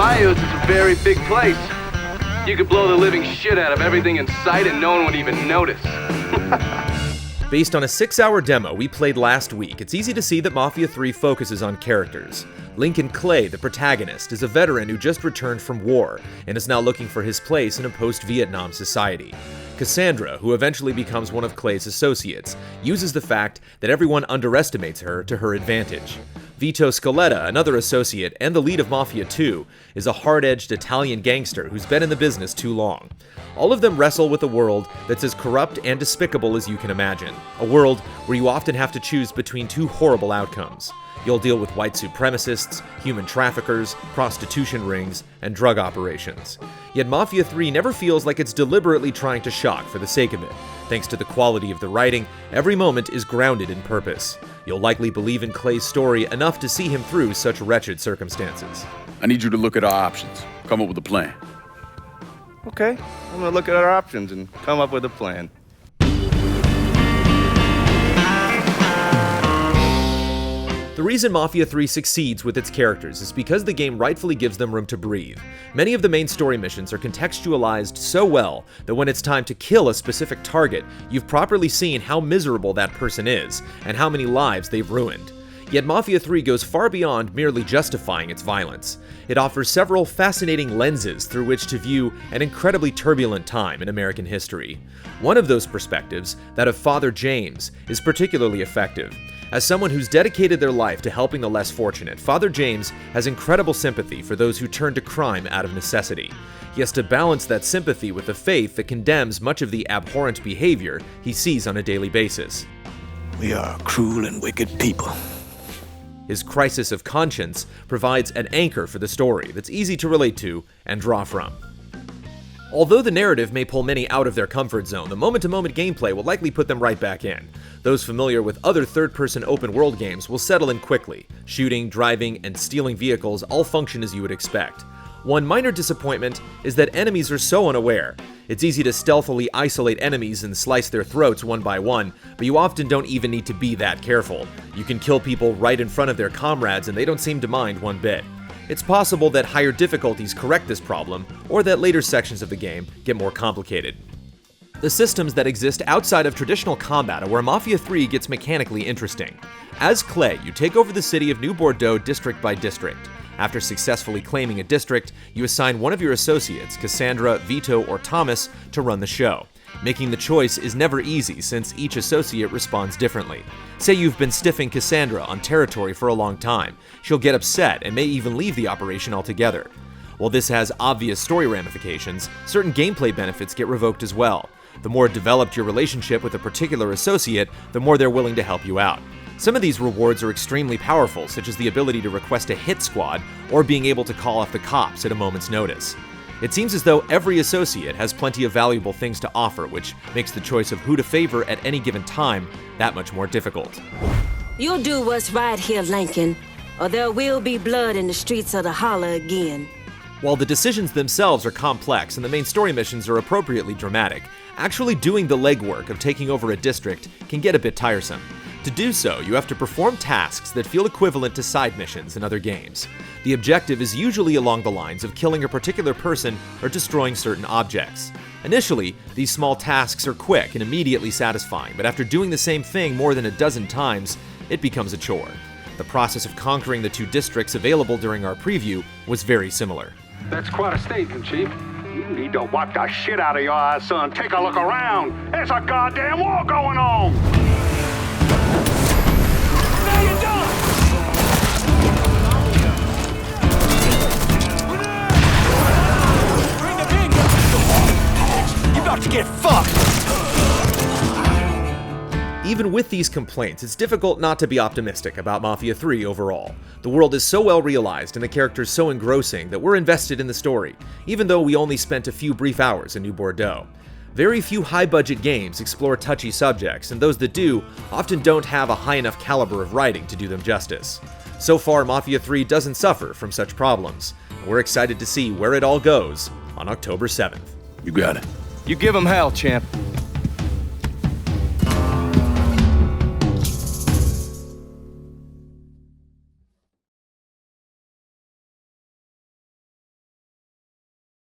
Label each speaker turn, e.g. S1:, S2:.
S1: Bayous is a very big place. You could blow the living shit out of everything in sight and no one would even notice.
S2: Based on a 6-hour demo we played last week, it's easy to see that Mafia 3 focuses on characters. Lincoln Clay, the protagonist, is a veteran who just returned from war and is now looking for his place in a post-Vietnam society. Cassandra, who eventually becomes one of Clay's associates, uses the fact that everyone underestimates her to her advantage. Vito Scaletta, another associate and the lead of Mafia 2, is a hard-edged Italian gangster who's been in the business too long. All of them wrestle with a world that's as corrupt and despicable as you can imagine. A world where you often have to choose between two horrible outcomes. You'll deal with white supremacists, human traffickers, prostitution rings, and drug operations. Yet Mafia 3 never feels like it's deliberately trying to shock for the sake of it. Thanks to the quality of the writing, every moment is grounded in purpose. You'll likely believe in Clay's story enough to see him through such wretched circumstances.
S3: I need you to look at our options. Come up with a plan.
S4: Okay, I'm gonna look at our options and come up with a plan.
S2: The reason Mafia 3 succeeds with its characters is because the game rightfully gives them room to breathe. Many of the main story missions are contextualized so well that when it's time to kill a specific target, you've properly seen how miserable that person is and how many lives they've ruined. Yet Mafia 3 goes far beyond merely justifying its violence. It offers several fascinating lenses through which to view an incredibly turbulent time in American history. One of those perspectives, that of Father James, is particularly effective. As someone who's dedicated their life to helping the less fortunate, Father James has incredible sympathy for those who turn to crime out of necessity. He has to balance that sympathy with the faith that condemns much of the abhorrent behavior he sees on a daily basis.
S5: We are cruel and wicked people.
S2: His crisis of conscience provides an anchor for the story that's easy to relate to and draw from. Although the narrative may pull many out of their comfort zone, the moment-to-moment gameplay will likely put them right back in. Those familiar with other third-person open-world games will settle in quickly. Shooting, driving, and stealing vehicles all function as you would expect. One minor disappointment is that enemies are so unaware. It's easy to stealthily isolate enemies and slice their throats one by one, but you often don't even need to be that careful. You can kill people right in front of their comrades and they don't seem to mind one bit. It's possible that higher difficulties correct this problem, or that later sections of the game get more complicated. The systems that exist outside of traditional combat are where Mafia 3 gets mechanically interesting. As Clay, you take over the city of New Bordeaux district by district. After successfully claiming a district, you assign one of your associates, Cassandra, Vito, or Thomas, to run the show. Making the choice is never easy since each associate responds differently. Say you've been stiffing Cassandra on territory for a long time. She'll get upset and may even leave the operation altogether. While this has obvious story ramifications, certain gameplay benefits get revoked as well. The more developed your relationship with a particular associate, the more they're willing to help you out. Some of these rewards are extremely powerful, such as the ability to request a hit squad or being able to call off the cops at a moment's notice. It seems as though every associate has plenty of valuable things to offer, which makes the choice of who to favor at any given time that much more difficult.
S6: You'll do what's right here, Lincoln, or there will be blood in the streets of the holler again.
S2: While the decisions themselves are complex and the main story missions are appropriately dramatic, actually doing the legwork of taking over a district can get a bit tiresome. To do so, you have to perform tasks that feel equivalent to side missions in other games. The objective is usually along the lines of killing a particular person or destroying certain objects. Initially, these small tasks are quick and immediately satisfying, but after doing the same thing more than a dozen times, it becomes a chore. The process of conquering the two districts available during our preview was very similar.
S7: That's quite a statement, Chief. You need to wipe the shit out of your eyes, son. Take a look around. There's a goddamn war going on. Now you're done. Bring the thing. You're about to get fucked.
S2: Even with these complaints, it's difficult not to be optimistic about Mafia 3 overall. The world is so well realized and the characters so engrossing that we're invested in the story, even though we only spent a few brief hours in New Bordeaux. Very few high-budget games explore touchy subjects, and those that do often don't have a high enough caliber of writing to do them justice. So far, Mafia 3 doesn't suffer from such problems. We're excited to see where it all goes on October 7th.
S3: You got it.
S4: You give him hell, champ.